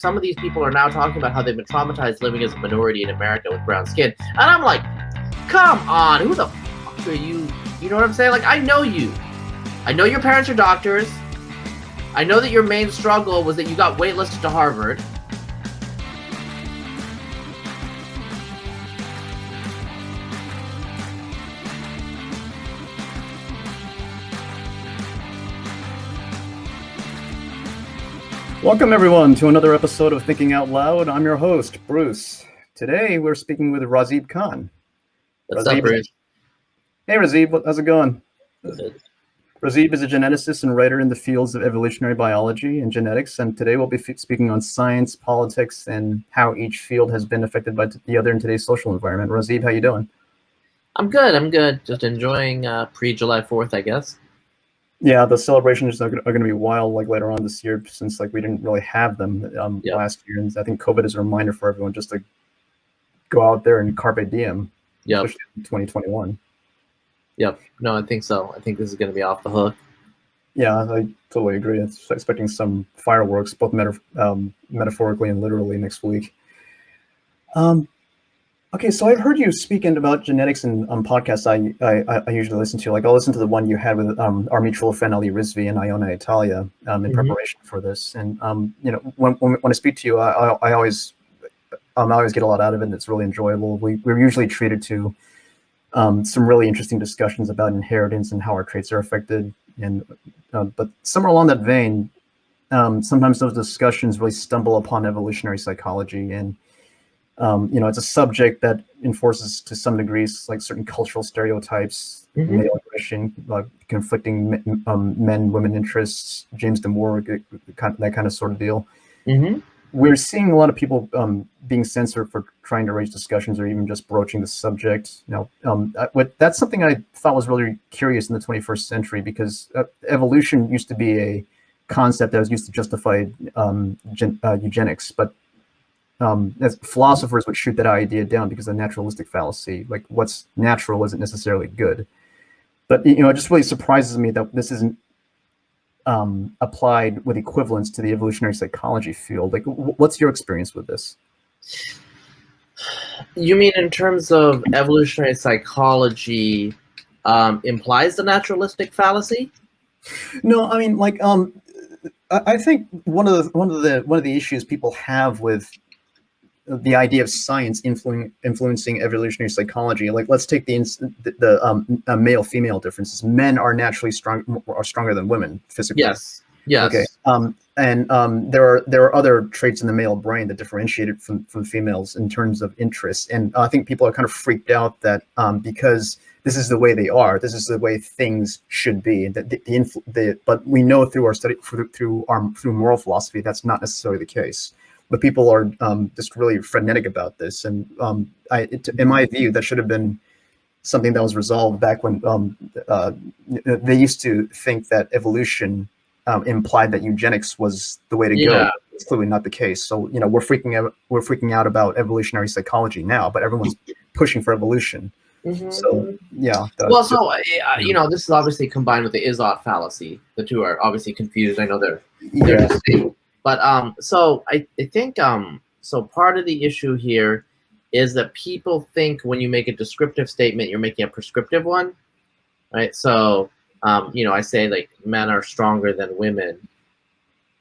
some of these people are now talking about how they've been traumatized living as a minority in America with brown skin. And I'm like, come on, who the fuck are you? You know what I'm saying? Like, I know you. I know your parents are doctors. I know that your main struggle was that you got waitlisted to Harvard. Welcome, everyone, to another episode of Thinking Out Loud. I'm your host, Bruce. Today, we're speaking with Razib Khan. What's up, Bruce? Hey, Razib. How's it going? Good. Razib is a geneticist and writer in the fields of evolutionary biology and genetics, and today we'll be speaking on science, politics, and how each field has been affected by the other in today's social environment. Razib, how you doing? I'm good. Just enjoying pre-July 4th, I guess. Yeah, the celebrations are going to be wild, like later on this year, since like we didn't really have them last year, and I think COVID is a reminder for everyone just to go out there and carpe diem, especially in 2021. Yep. No, I think so. I think this is going to be off the hook. Yeah, I totally agree. It's expecting some fireworks, both metaphorically and literally, next week. Okay, so I've heard you speaking about genetics in podcasts I usually listen to. Like, I'll listen to the one you had with our mutual friend Ali Rizvi and Iona Italia in preparation for this. And you know, when I speak to you, I always get a lot out of it, and it's really enjoyable. We're usually treated to some really interesting discussions about inheritance and how our traits are affected. And but somewhere along that vein, sometimes those discussions really stumble upon evolutionary psychology, and you know, it's a subject that enforces to some degrees like certain cultural stereotypes, male aggression, conflicting men-women interests, James Damore, that kind of sort of deal. We're seeing a lot of people being censored for trying to raise discussions or even just broaching the subject. You know, that's something I thought was really curious in the 21st century, because evolution used to be a concept that was used to justify eugenics, but as philosophers would shoot that idea down because of the naturalistic fallacy. Like, what's natural isn't necessarily good. But you know, it just really surprises me that this isn't applied with equivalence to the evolutionary psychology field. Like, what's your experience with this? You mean in terms of evolutionary psychology implies the naturalistic fallacy? No, I mean, like, I think one of the issues people have with the idea of science influencing evolutionary psychology, like, let's take the male-female differences. Men are naturally stronger than women physically. Yes. Okay. And there are other traits in the male brain that differentiate it from females in terms of interests. And I think people are kind of freaked out that because this is the way they are, this is the way things should be. But we know through our study, through moral philosophy, that's not necessarily the case. But people are just really frenetic about this, and in my view, that should have been something that was resolved back when they used to think that evolution implied that eugenics was the way to go. It's clearly not the case. So, you know, we're freaking out about evolutionary psychology now, but everyone's pushing for evolution. So yeah. You know, this is obviously combined with the is-ought fallacy. The two are obviously confused. I know they're distinct. But so I think so part of the issue here is that people think when you make a descriptive statement, you're making a prescriptive one, right? So you know, I say like men are stronger than women.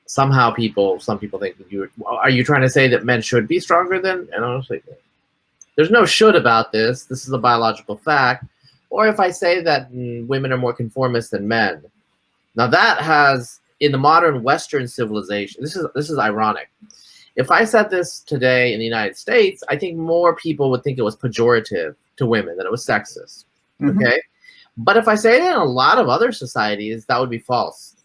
Somehow some people think that are you trying to say that men should be stronger than? And honestly, there's no should about this. This is a biological fact. Or if I say that women are more conformist than men, now that has, in the modern Western civilization, this is ironic. If I said this today in the United States, I think more people would think it was pejorative to women, that it was sexist. Okay? But if I say it in a lot of other societies, that would be false.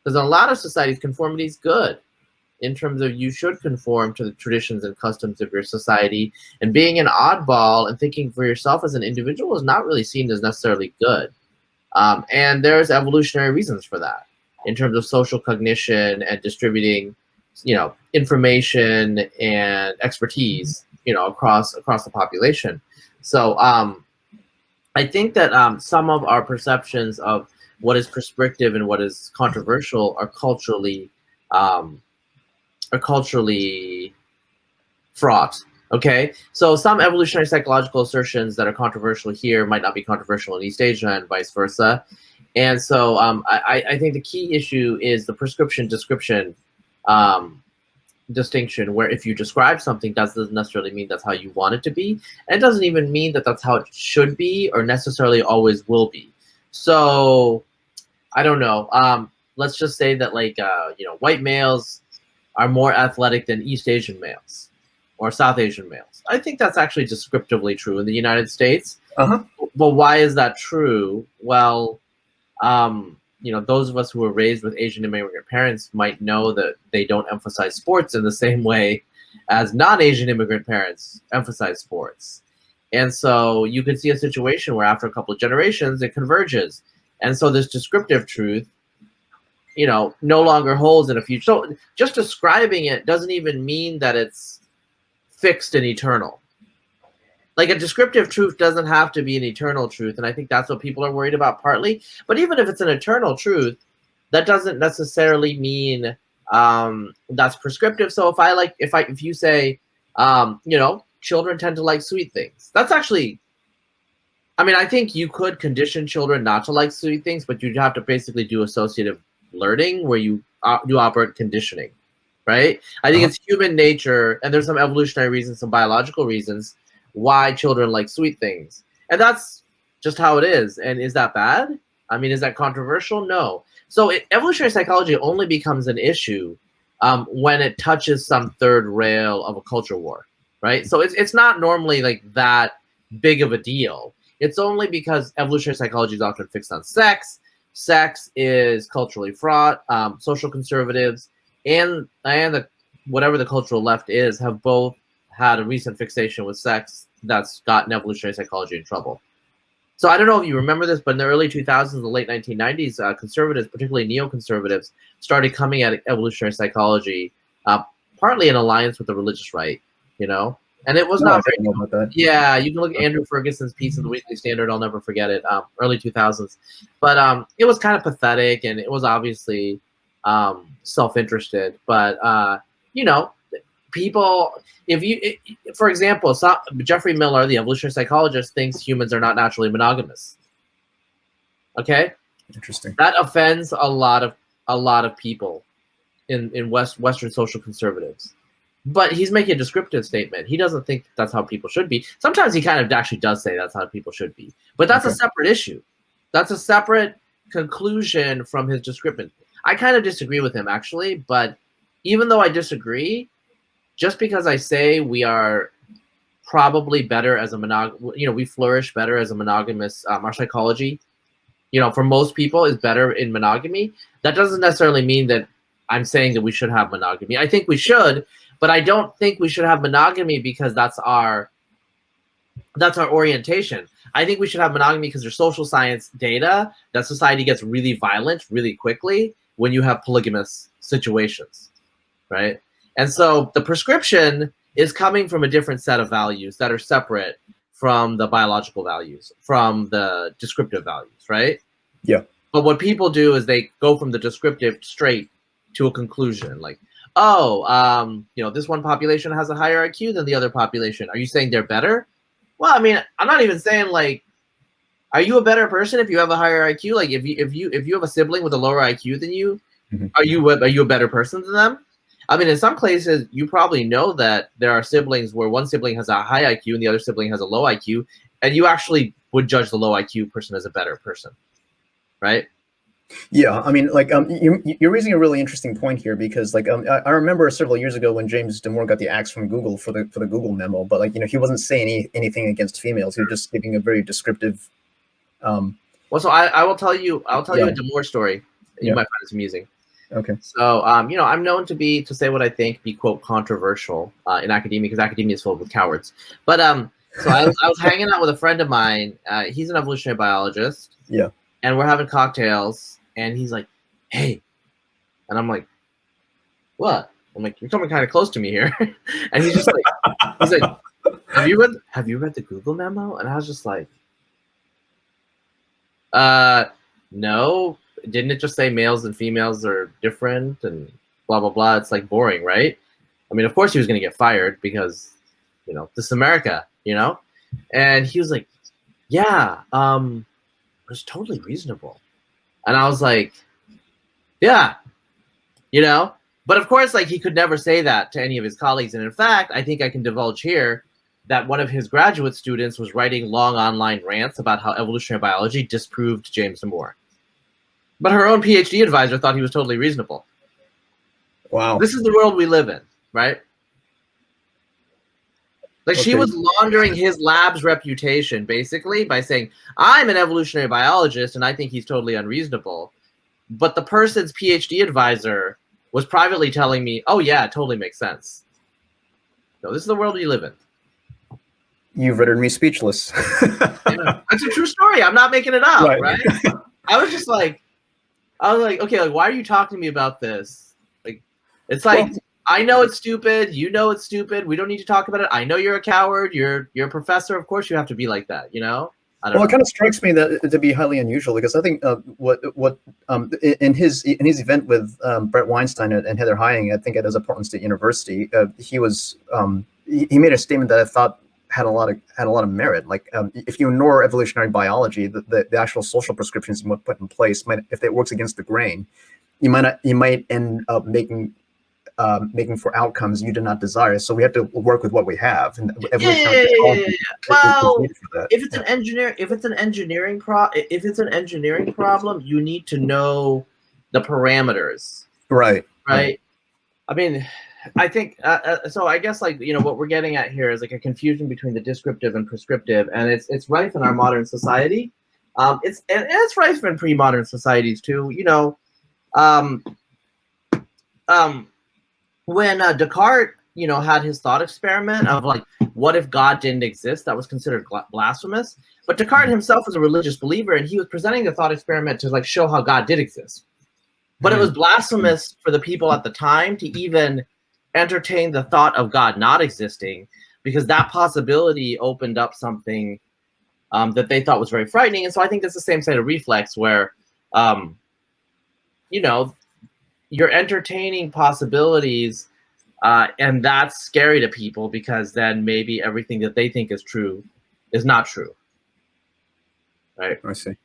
Because in a lot of societies, conformity is good in terms of you should conform to the traditions and customs of your society. And being an oddball and thinking for yourself as an individual is not really seen as necessarily good. And there's evolutionary reasons for that, in terms of social cognition and distributing, you know, information and expertise, you know, across the population. So I think that some of our perceptions of what is prescriptive and what is controversial are culturally are culturally fraught. Okay, so some evolutionary psychological assertions that are controversial here might not be controversial in East Asia and vice versa. And so I think the key issue is the prescription description distinction, where if you describe something, doesn't necessarily mean that's how you want it to be, and it doesn't even mean that that's how it should be or necessarily always will be. So I don't know. Let's just say that white males are more athletic than East Asian males or South Asian males. I think that's actually descriptively true in the United States. Uh-huh. But why is that true? Well, those of us who were raised with Asian immigrant parents might know that they don't emphasize sports in the same way as non-Asian immigrant parents emphasize sports. And so you could see a situation where after a couple of generations, it converges. And so this descriptive truth, no longer holds in a future. So just describing it doesn't even mean that it's fixed and eternal. Like, a descriptive truth doesn't have to be an eternal truth, and I think that's what people are worried about partly. But even if it's an eternal truth, that doesn't necessarily mean that's prescriptive. So if you say, children tend to like sweet things, that's actually, I think you could condition children not to like sweet things, but you'd have to basically do associative learning where you do operant conditioning, right? I think it's human nature, and there's some evolutionary reasons, some biological reasons why children like sweet things, and that's just how it is. And is that bad? Is that controversial? No. So evolutionary psychology only becomes an issue when it touches some third rail of a culture war, right? So it's not normally like that big of a deal. It's only because evolutionary psychology is often fixed on sex. Sex is culturally fraught. Social conservatives and whatever the cultural left is have both had a recent fixation with sex that's gotten evolutionary psychology in trouble. So I don't know if you remember this, but in the early 2000s, the late 1990s, conservatives, particularly neoconservatives, started coming at evolutionary psychology, partly in alliance with the religious right, And it was not very. About that. Yeah, you can look at Andrew Ferguson's piece in the Weekly Standard. I'll never forget it. Early 2000s, but it was kind of pathetic, and it was obviously self-interested. But people, for example, Jeffrey Miller, the evolutionary psychologist, thinks humans are not naturally monogamous. Okay, interesting. That offends a lot of people in Western social conservatives. But he's making a descriptive statement. He doesn't think that's how people should be. Sometimes he kind of actually does say that's how people should be. But that's a separate issue. That's a separate conclusion from his description. I kind of disagree with him, actually. But even though I disagree, just because I say we are probably better as we flourish better as a monogamous, our psychology, for most people is better in monogamy, that doesn't necessarily mean that I'm saying that we should have monogamy. I think we should, but I don't think we should have monogamy because that's our orientation. I think we should have monogamy because there's social science data that society gets really violent really quickly when you have polygamous situations, right? And so the prescription is coming from a different set of values that are separate from the biological values, from the descriptive values, right? Yeah. But what people do is they go from the descriptive straight to a conclusion, like, this one population has a higher IQ than the other population. Are you saying they're better? Well, I'm not even saying, like, are you a better person if you have a higher IQ? Like, if you have a sibling with a lower IQ than you, are you a better person than them? In some cases, you probably know that there are siblings where one sibling has a high IQ and the other sibling has a low IQ, and you actually would judge the low IQ person as a better person, right? Yeah, you're raising a really interesting point here because, I remember several years ago when James Damore got the axe from Google for the Google memo, but he wasn't saying anything against females. He was just giving a very descriptive. Well, so I will tell you. I'll tell you a Damore story. You might find this amusing. Okay. So, I'm known to say what I think, be, quote, controversial in academia, because academia is filled with cowards. But so I was hanging out with a friend of mine. He's an evolutionary biologist. Yeah. And we're having cocktails, and he's like, "Hey," and I'm like, "What?" I'm like, "You're coming kind of close to me here," and he's just like, "Have you read the Google memo?" And I was just like, "No. Didn't it just say males and females are different?" And blah blah blah. It's like boring, right? I mean, of course he was going to get fired because, you know, this is America, you know. And he was like, yeah, it was totally reasonable. And I was like, yeah, you know. But of course, like, he could never say that to any of his colleagues. And in fact, I think I can divulge here that one of his graduate students was writing long online rants about how evolutionary biology disproved James Damore. But her own PhD advisor thought he was totally reasonable. Wow. This is the world we live in, right? Like, she was laundering his lab's reputation, basically, by saying, I'm an evolutionary biologist, and I think he's totally unreasonable. But the person's PhD advisor was privately telling me, oh, yeah, it totally makes sense. So this is the world we live in. You've rendered me speechless. Yeah, that's a true story. I'm not making it up, right? I was like, okay, like, why are you talking to me about this? Like, it's like, well, I know it's stupid. You know it's stupid. We don't need to talk about it. I know you're a coward. You're a professor. Of course you have to be like that, you know? I don't know. It kind of strikes me that to be highly unusual, because I think in his event with Brett Weinstein and Heather Heying, I think it was at Portland State University, he was he made a statement that I thought had a lot of merit. Like, if you ignore evolutionary biology, the actual social prescriptions you put in place might, if it works against the grain, you might end up making for outcomes you do not desire. So we have to work with what we have. And well, if it's an engineering problem, you need to know the parameters. Right. I mean, I think so. I guess, like, you know, what we're getting at here is like a confusion between the descriptive and prescriptive, and it's rife in our modern society. It's rife in pre-modern societies too. You know, when Descartes, you know, had his thought experiment of like, what if God didn't exist? That was considered blasphemous. But Descartes himself was a religious believer, and he was presenting the thought experiment to like show how God did exist. But it was blasphemous for the people at the time to even entertain the thought of God not existing, because that possibility opened up something that they thought was very frightening. And so I think it's the same side of reflex where, you know, you're entertaining possibilities, and that's scary to people, because then maybe everything that they think is true is not true. Right? I see.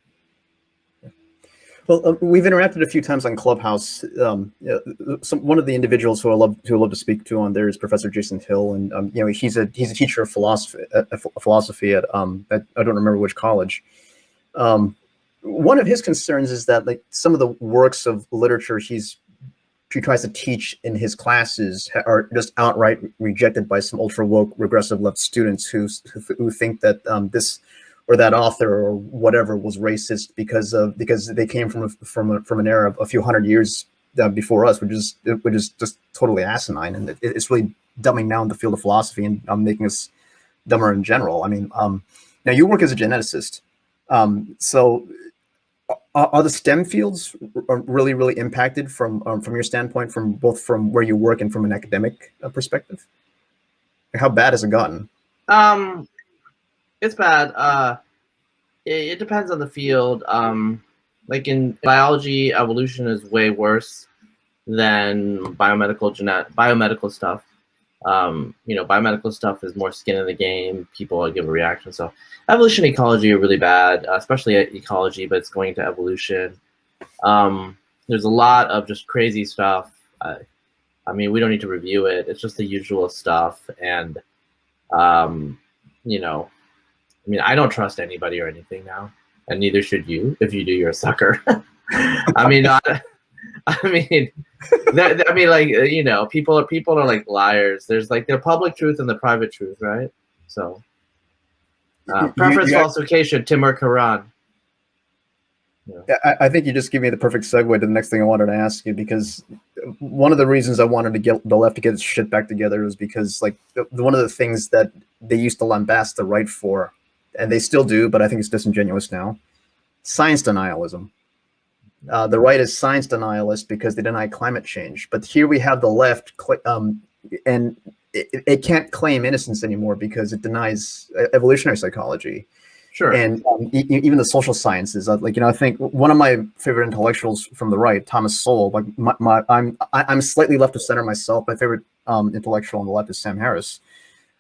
Well, we've interacted a few times on Clubhouse. One of the individuals who I love to speak to on there is Professor Jason Hill, and you know, he's a teacher of philosophy at I don't remember which college. One of his concerns is that, like, some of the works of literature he tries to teach in his classes are just outright rejected by some ultra woke regressive left students who think that this or that author or whatever was racist because they came from an era of a few hundred years before us, which is just totally asinine, and it's really dumbing down the field of philosophy and making us dumber in general. I mean, now you work as a geneticist, so are the STEM fields really impacted from your standpoint, from where you work and from an academic perspective? How bad has it gotten? It's bad. It depends on the field. Like in biology, evolution is way worse than biomedical stuff. You know, biomedical stuff is more skin in the game. People give a reaction. So evolution and ecology are really bad, especially at ecology, but it's going to evolution. There's a lot of just crazy stuff. I mean, we don't need to review it. It's just the usual stuff. And, you know, I mean, I don't trust anybody or anything now, and neither should you. If you do, you're a sucker. I mean, like, you know, people are like liars. There's like their public truth and the private truth, right? So, preference falsification, Timur Karan. Yeah. I think you just gave me the perfect segue to the next thing I wanted to ask you, because one of the reasons I wanted to get the left to get its shit back together was because, like, one of the things that they used to lambast the right for, and they still do, but I think it's disingenuous now, science denialism. The right is science denialist because they deny climate change. But here we have the left, and it can't claim innocence anymore because it denies evolutionary psychology. Sure. And even the social sciences, like, I think one of my favorite intellectuals from the right, Thomas Sowell, like I'm slightly left of center myself. My favorite intellectual on the left is Sam Harris.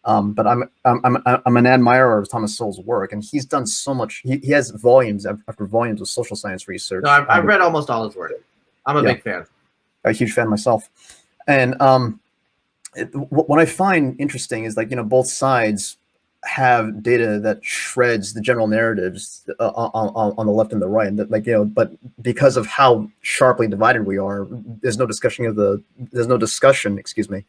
But I'm an admirer of Thomas Sowell's work, and he's done so much. He has volumes after volumes of social science research. No, I've read almost all his work. I'm a big fan. A huge fan myself. And what I find interesting is, like, both sides have data that shreds the general narratives on the left and the right, and that, like, but because of how sharply divided we are, there's no discussion, excuse me,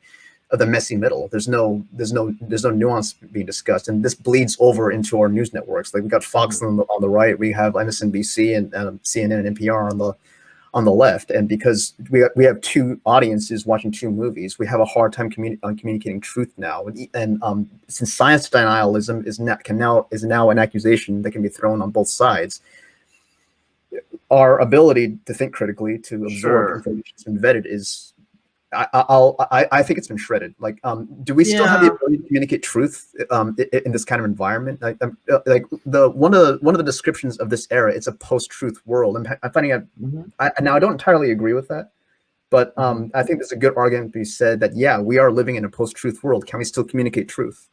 of the messy middle. There's no nuance being discussed, and this bleeds over into our news networks. Like, we got Fox on the right, we have MSNBC and CNN and NPR on the left, and because we have two audiences watching two movies, we have a hard time communicating truth now. And since science denialism is now an accusation that can be thrown on both sides, our ability to think critically, to absorb information that's been vetted, is I think it's been shredded. Like, do we still have the ability to communicate truth in this kind of environment? Like one of the descriptions of this era, it's a post-truth world. I'm finding out. Now, I don't entirely agree with that, but I think there's a good argument to be said that, yeah, we are living in a post-truth world. Can we still communicate truth?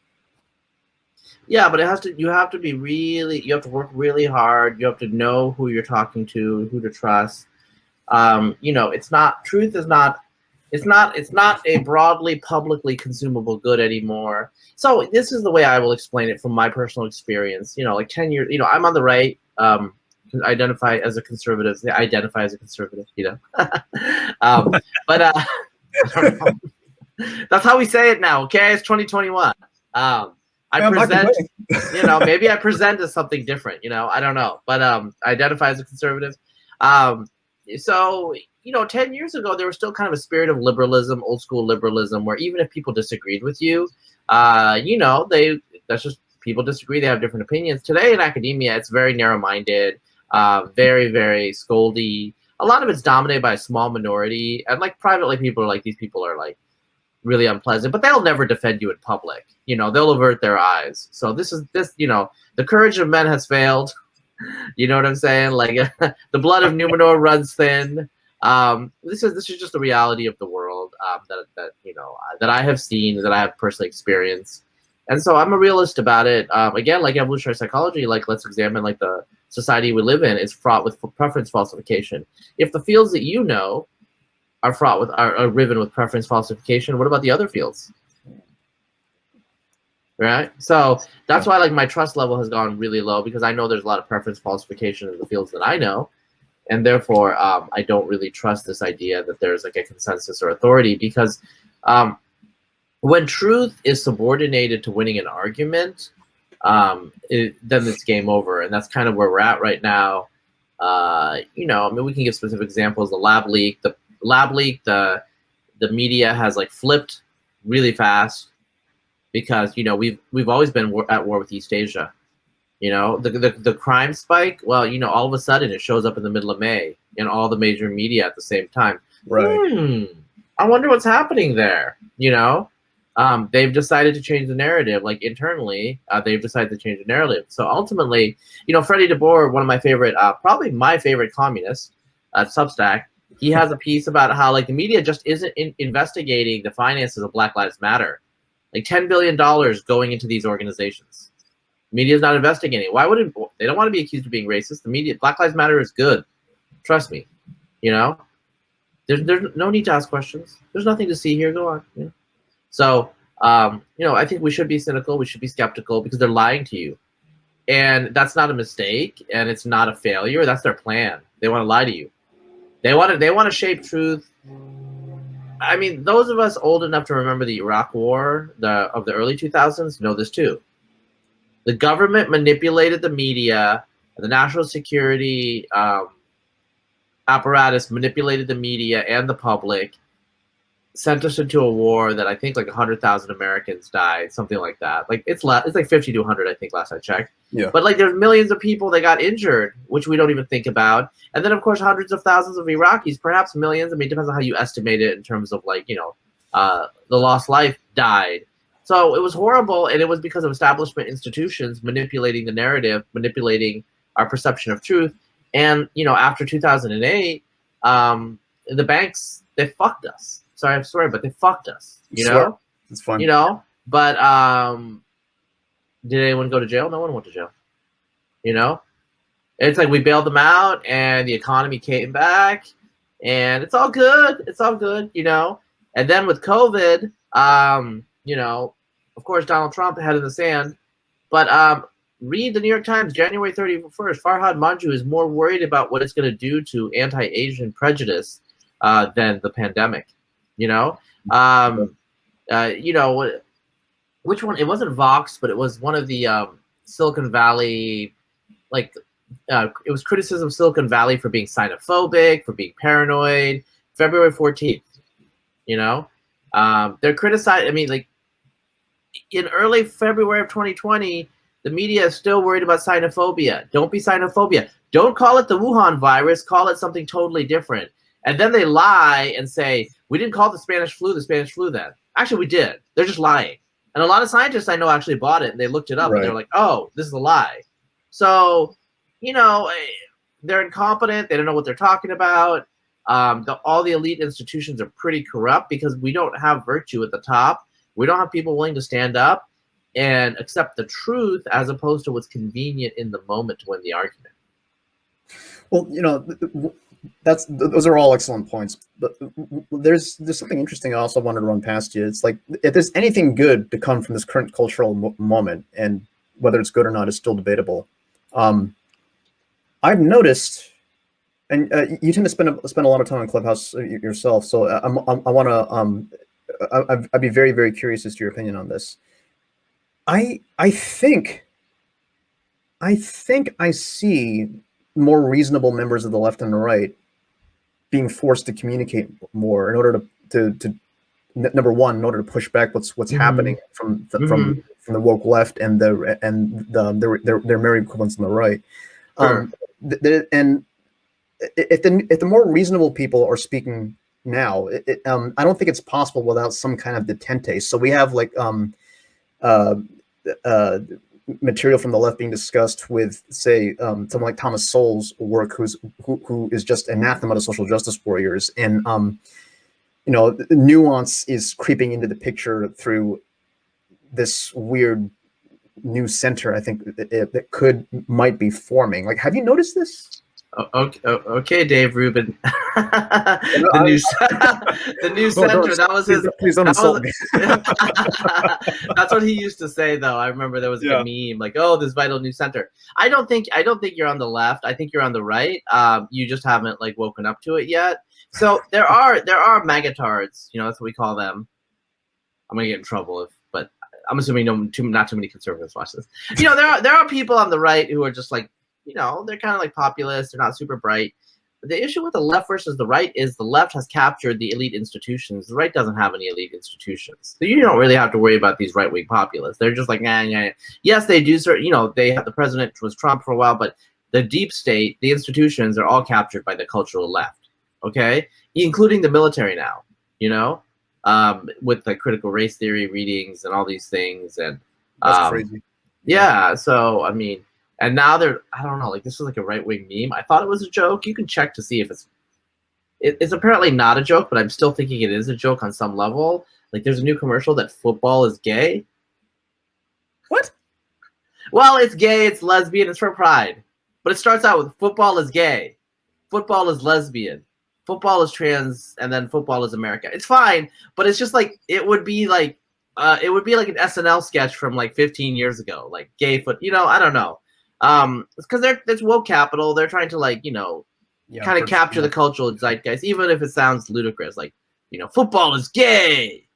Yeah, but you have to work really hard. You have to know who you're talking to, who to trust. It's not a broadly publicly consumable good anymore. So this is the way I will explain it from my personal experience. Like 10 years, I'm on the right, identify as a conservative. They identify as a conservative, but that's how we say it now. Okay, it's 2021. I present, maybe I present as something different. I don't know, but I identify as a conservative. So 10 years ago, there was still kind of a spirit of liberalism, old school liberalism, where even if people disagreed with you, that's just people disagree. They have different opinions. Today in academia, it's very narrow-minded, very, very scoldy. A lot of it's dominated by a small minority, and like privately, people are like, these people are like really unpleasant, but they'll never defend you in public. They'll avert their eyes. So the courage of men has failed. You know what I'm saying? Like the blood of Numenor runs thin. This is just the reality of the world that I have seen, that I have personally experienced, and so I'm a realist about it. Again, like evolutionary psychology, like let's examine like the society we live in is fraught with preference falsification. If the fields that are riven with preference falsification, what about the other fields? Right? So that's why like my trust level has gone really low, because I know there's a lot of preference falsification in the fields that I know. And therefore, I don't really trust this idea that there's like a consensus or authority, because when truth is subordinated to winning an argument, then it's game over. And that's kind of where we're at right now. We can give specific examples. The lab leak, the media has like flipped really fast, because we've always been at war with East Asia. The crime spike, well, all of a sudden it shows up in the middle of May in all the major media at the same time. Right. I wonder what's happening there. They've decided to change the narrative. Like internally, they've decided to change the narrative. So ultimately, Freddie DeBoer, one of my favorite, probably my favorite columnist at Substack, he has a piece about how like the media just isn't investigating the finances of Black Lives Matter. Like $10 billion going into these organizations. Media is not investigating. Why wouldn't they? Don't want to be accused of being racist. The media, Black Lives Matter is good. Trust me. There's no need to ask questions. There's nothing to see here. Go on. So I think we should be cynical. We should be skeptical, because they're lying to you, and that's not a mistake, and it's not a failure. That's their plan. They want to lie to you. They want to shape truth. I mean, those of us old enough to remember the Iraq War of the early 2000s know this too. The government manipulated the media, the national security apparatus manipulated the media and the public, sent us into a war that I think like 100,000 Americans died, something like that. Like it's like 50 to 100, I think, last I checked. Yeah. But like there's millions of people that got injured, which we don't even think about. And then of course hundreds of thousands of Iraqis, perhaps millions. I mean, it depends on how you estimate it in terms of like, the lost life died. So it was horrible, and it was because of establishment institutions manipulating the narrative, manipulating our perception of truth. And after 2008, the banks, they fucked us. Sorry, I'm sorry, but they fucked us. It's fun. But did anyone go to jail? No one went to jail. It's like we bailed them out, and the economy came back, and it's all good. It's all good. And then with COVID, of course, Donald Trump head in the sand. But read the New York Times, January 31st. Farhad Manjoo is more worried about what it's going to do to anti-Asian prejudice than the pandemic. Which one? It wasn't Vox, but it was one of the Silicon Valley, it was criticism of Silicon Valley for being xenophobic, for being paranoid. February 14th. They're criticized. I mean, in early February of 2020, the media is still worried about xenophobia. Don't be xenophobia. Don't call it the Wuhan virus. Call it something totally different. And then they lie and say, we didn't call it the Spanish flu then. Actually, we did. They're just lying. And a lot of scientists I know actually bought it, and they looked it up, and they're like, oh, this is a lie. So, they're incompetent. They don't know what they're talking about. All the elite institutions are pretty corrupt because we don't have virtue at the top. We don't have people willing to stand up and accept the truth as opposed to what's convenient in the moment to win the argument. Well, those are all excellent points. But there's something interesting I also wanted to run past you. It's like, if there's anything good to come from this current cultural moment, and whether it's good or not is still debatable. I've noticed, and you tend to spend a lot of time on Clubhouse yourself, so I want to I'd be very, very curious as to your opinion on this. I think I see more reasonable members of the left and the right being forced to communicate more in order to number one, in order to push back what's happening from the woke left and their merry equivalents on the right. Sure. And if the more reasonable people are speaking now, I don't think it's possible without some kind of detente. So we have material from the left being discussed with, say, someone like Thomas Sowell's work, who is just anathema to social justice warriors, and nuance is creeping into the picture through this weird new center. I think that might be forming. Have you noticed this? Okay, Dave Rubin. the new center. That was his. Please don't insult me. That's what he used to say, though. I remember there was a meme like, "Oh, this vital new center." I don't think you're on the left. I think you're on the right. You just haven't woken up to it yet. So there are magatards. That's what we call them. I'm gonna get in trouble but I'm assuming not too many conservatives watch this. There are people on the right who are just they're kind of populist. They're not super bright. But the issue with the left versus the right is the left has captured the elite institutions. The right doesn't have any elite institutions. So you don't really have to worry about these right-wing populists. They're just nah. Yes, they do. They have, the president was Trump for a while, but the deep state, the institutions are all captured by the cultural left. Okay, including the military now. With critical race theory readings and all these things, and that's crazy. Yeah. So I mean. And now I don't know, this is a right-wing meme. I thought it was a joke. You can check to see if it's apparently not a joke, but I'm still thinking it is a joke on some level. There's a new commercial that football is gay. What? Well, it's gay, it's lesbian, it's for pride. But it starts out with football is gay. Football is lesbian. Football is trans, and then football is America. It's fine, but it's just it would be an SNL sketch from 15 years ago, gay foot, I don't know. It's because it's woke capital. They're trying to kind of capture the cultural zeitgeist, even if it sounds ludicrous. Football is gay.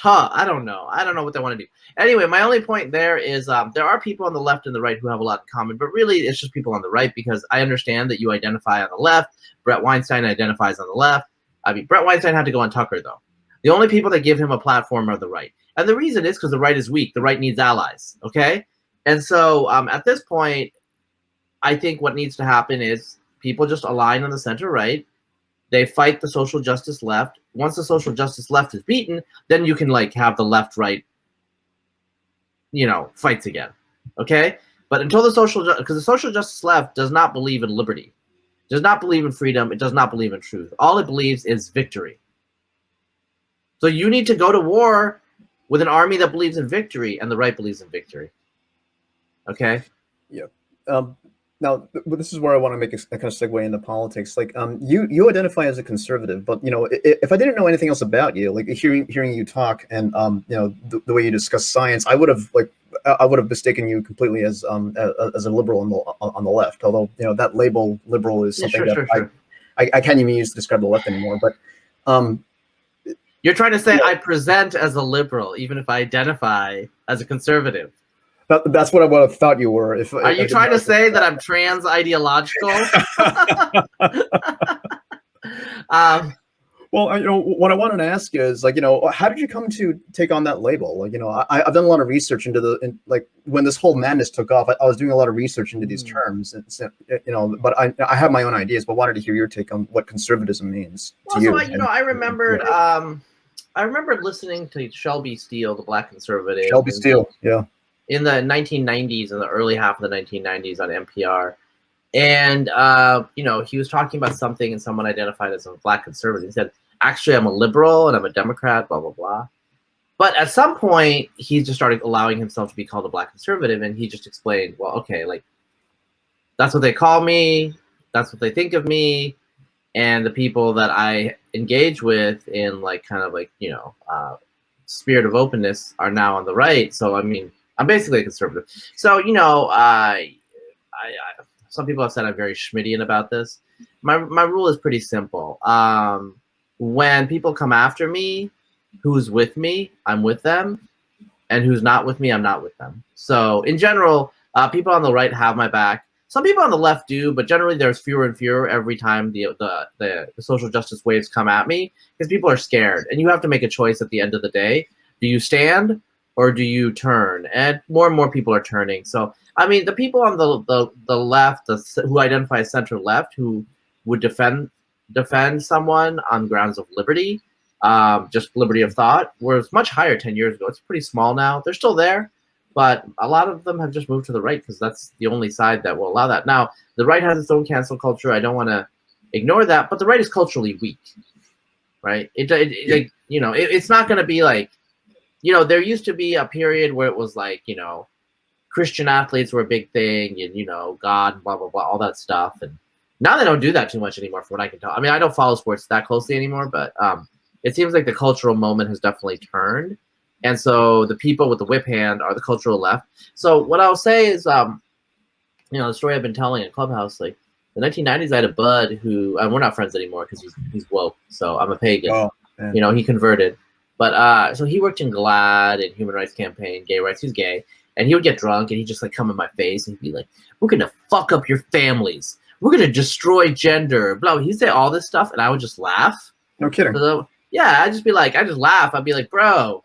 I don't know. I don't know what they want to do. Anyway, my only point there is there are people on the left and the right who have a lot in common, but really it's just people on the right, because I understand that you identify on the left. Brett Weinstein identifies on the left. I mean, Brett Weinstein had to go on Tucker, though. The only people that give him a platform are the right. And the reason is because the right is weak. The right needs allies, okay? And so at this point, I think what needs to happen is people just align on the center right. They fight the social justice left. Once the social justice left is beaten, then you can have the left right fights again. Okay, but until because the social justice left does not believe in liberty, does not believe in freedom, it does not believe in truth. All it believes is victory. So you need to go to war with an army that believes in victory, and the right believes in victory. Okay. Yeah. Now, this is where I want to make a kind of segue into politics. Like, you identify as a conservative, but if I didn't know anything else about you, like hearing you talk and the way you discuss science, I would have mistaken you completely as a liberal on the left. Although that label liberal is something sure. I can't even use to describe the left anymore. But you're trying to say I present as a liberal, even if I identify as a conservative. That's what I would have thought you were. Are you trying to say that I'm trans ideological? Well, what I wanted to ask you is, how did you come to take on that label? Like, I've done a lot of research into when this whole madness took off. I was doing a lot of research into these terms, and but I have my own ideas. But wanted to hear your take on what conservatism means to you. So I remembered. I remembered listening to Shelby Steele, the Black conservative. Shelby Steele, yeah. In the 1990s, in the early half of the 1990s on NPR. And, he was talking about something and someone identified as a Black conservative. He said, actually, I'm a liberal and I'm a Democrat, blah, blah, blah. But at some point, he just started allowing himself to be called a Black conservative. And he just explained, well, okay, like, that's what they call me. That's what they think of me. And the people that I engage with in spirit of openness are now on the right. So, I mean, I'm basically a conservative. So, some people have said I'm very Schmittian about this. My rule is pretty simple. When people come after me, who's with me, I'm with them. And who's not with me, I'm not with them. So in general, people on the right have my back. Some people on the left do, but generally there's fewer and fewer every time the social justice waves come at me, because people are scared. And you have to make a choice at the end of the day. Do you stand or do you turn? And more people are turning. So, I mean, the people on the left, who identify as center left, who would defend someone on grounds of liberty, just liberty of thought, was much higher 10 years ago. It's pretty small now. They're still there, but a lot of them have just moved to the right because that's the only side that will allow that. Now, the right has its own cancel culture. I don't want to ignore that, but the right is culturally weak, right? It's not going to be like, there used to be a period where it was like, Christian athletes were a big thing and, God, blah, blah, blah, all that stuff. And now they don't do that too much anymore from what I can tell. I mean, I don't follow sports that closely anymore, but it seems like the cultural moment has definitely turned. And so the people with the whip hand are the cultural left. So what I'll say is, the story I've been telling in Clubhouse, like the 1990s, I had a bud who, we're not friends anymore because he's woke. So I'm a pagan. Oh, he converted. But so he worked in GLAAD and Human Rights Campaign, gay rights. He's gay. And he would get drunk and he'd just like come in my face and he'd be like, we're going to fuck up your families. We're going to destroy gender. Blah. He'd say all this stuff and I would just laugh. No kidding. So, yeah, I'd just be like, I just laugh. I'd be like, bro,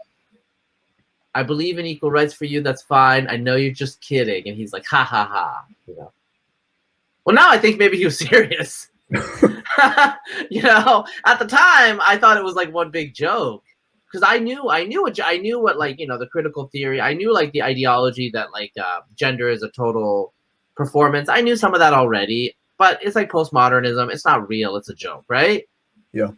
I believe in equal rights for you. That's fine. I know you're just kidding. And he's like, ha, ha, ha. Well, now I think maybe he was serious. At the time, I thought it was like one big joke. Because I knew what the critical theory. I knew like the ideology that like gender is a total performance. I knew some of that already, but it's like postmodernism. It's not real. It's a joke, right? Yeah.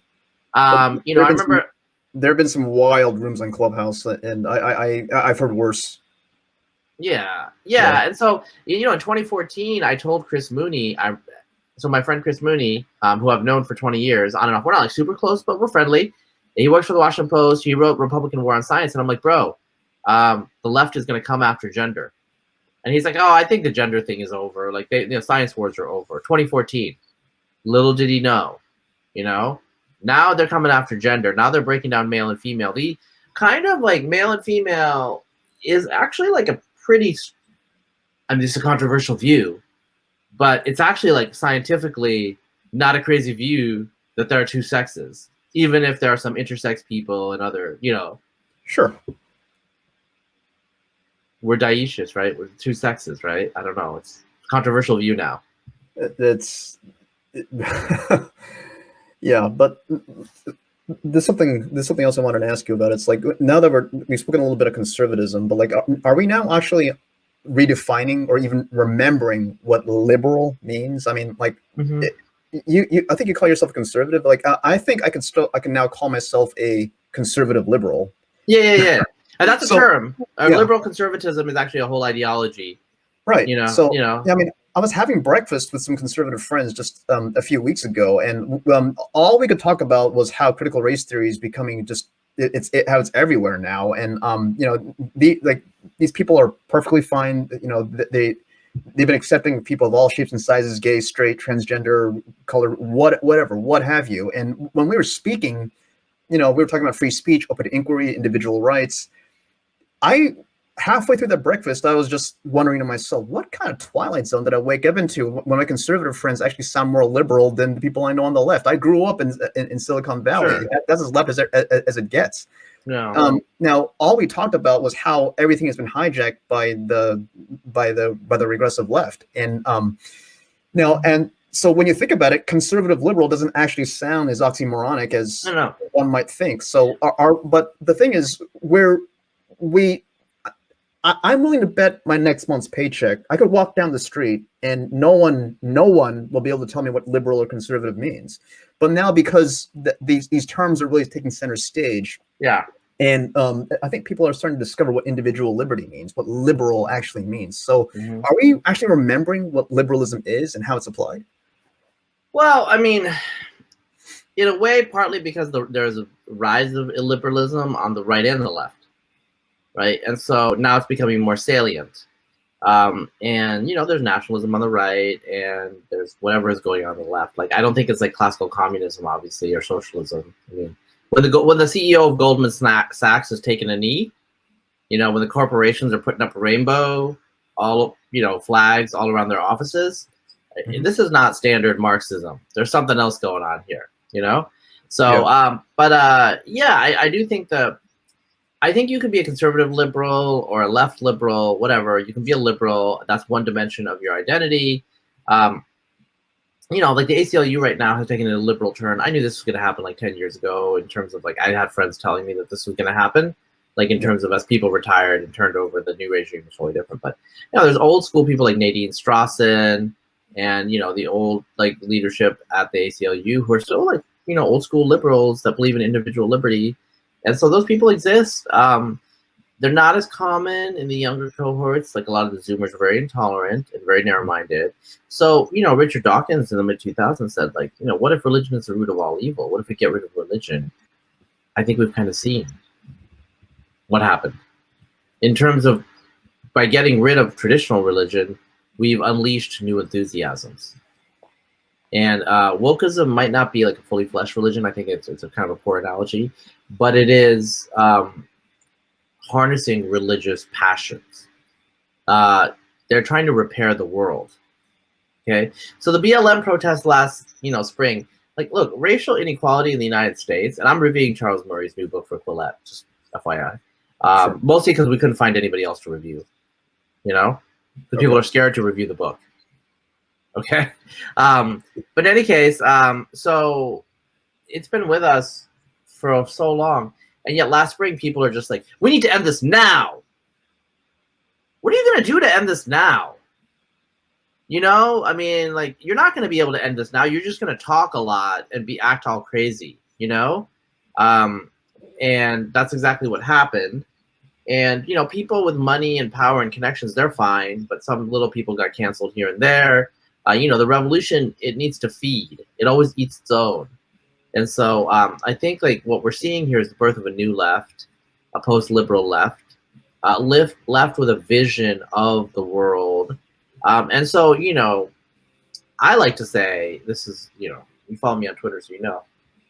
I remember there have been some wild rooms on Clubhouse, and I've heard worse. Yeah. And so in 2014, I told Chris Mooney. So my friend Chris Mooney, who I've known for 20 years, on and off. We're not like super close, but we're friendly. He works for the Washington Post. He wrote Republican War on Science. And I'm like, bro, the left is going to come after gender. And he's like, oh, I think the gender thing is over. Like, science wars are over. 2014. Little did he know, Now they're coming after gender. Now they're breaking down male and female. The kind of like male and female is actually like a pretty, it's a controversial view. But it's actually like scientifically not a crazy view that there are two sexes. Even if there are some intersex people and other, Sure. We're dioecious, right? We're two sexes, right? I don't know. It's a controversial view now. Yeah, but there's something else I wanted to ask you about. It's like now that we've spoken a little bit of conservatism, but like, are we now actually redefining or even remembering what liberal means? I mean, like, Mm-hmm. I think you call yourself a conservative. Like, I think I can now call myself a conservative liberal. Yeah. And that's a So term. yeah, Liberal conservatism is actually a whole ideology. right. So You know. yeah, I mean, I was having breakfast with some conservative friends just a few weeks ago, and all we could talk about was how critical race theory is becoming just how it's everywhere now, and these people are perfectly fine. You know, they've been accepting people of all shapes and sizes, gay, straight, transgender, color, whatever, what have you. And when we were speaking, we were talking about free speech, open inquiry, individual rights. I halfway through the breakfast, I was just wondering to myself, what kind of twilight zone did I wake up into when my conservative friends actually sound more liberal than the people I know on the left? I grew up in Silicon Valley. Sure. That's as left as it gets. No. Now, all we talked about was how everything has been hijacked by the regressive left, and now and so when you think about it, conservative liberal doesn't actually sound as oxymoronic as No. one might think. So, but the thing is, we I'm willing to bet my next month's paycheck. I could walk down the street and no one will be able to tell me what liberal or conservative means. But now, because these terms are really taking center stage, Yeah. and I think people are starting to discover what individual liberty means, what liberal actually means. So, Mm-hmm. are we actually remembering what liberalism is and how it's applied? Well, I mean, in a way, partly because there's a rise of illiberalism on the right and the left, right? And so now it's becoming more salient. And there's nationalism on the right, and there's whatever is going on the left. Like, I don't think it's like classical communism, obviously, or socialism. I mean, when the CEO of Goldman Sachs is taking a knee, when the corporations are putting up a rainbow, all flags all around their offices, this is not standard Marxism. There's something else going on here, So, yeah. I do think that. I think you can be a conservative liberal or a left liberal, whatever. You can be a liberal. That's one dimension of your identity. Like the ACLU right now has taken a liberal turn. I knew this was going to happen like 10 years ago in terms of like I had friends telling me that this was going to happen. Like in terms of as people retired and turned over, the new regime was totally different. But there's old school people like Nadine Strawson and the old like leadership at the ACLU who are still like old school liberals that believe in individual liberty. And so those people exist. They're not as common in the younger cohorts. Like a lot of the Zoomers are very intolerant and very narrow-minded. So, Richard Dawkins in the mid-2000s said, like, what if religion is the root of all evil? What if we get rid of religion? I think we've kind of seen what happened. In terms of, by getting rid of traditional religion, we've unleashed new enthusiasms. And wokeism might not be like a fully fleshed religion. I think it's a kind of a poor analogy, but it is harnessing religious passions. They're trying to repair the world. Okay, so the BLM protest last spring. Like, look, racial inequality in the United States, and I'm reviewing Charles Murray's new book for Quillette, just FYI. Sure. Mostly because we couldn't find anybody else to review. Because people are scared to review the book. Okay, but in any case, so it's been with us for so long, and yet last spring people are just like, we need to end this now. What are you going to do to end this now? I mean, like, you're not going to be able to end this now. You're just going to talk a lot and act all crazy, and that's exactly what happened. And people with money and power and connections, they're fine, but some little people got canceled here and there. The revolution, it needs to feed. It always eats its own. And so I think like what we're seeing here is the birth of a new left, a post-liberal left, left with a vision of the world. And so, I like to say, this is, you follow me on Twitter, so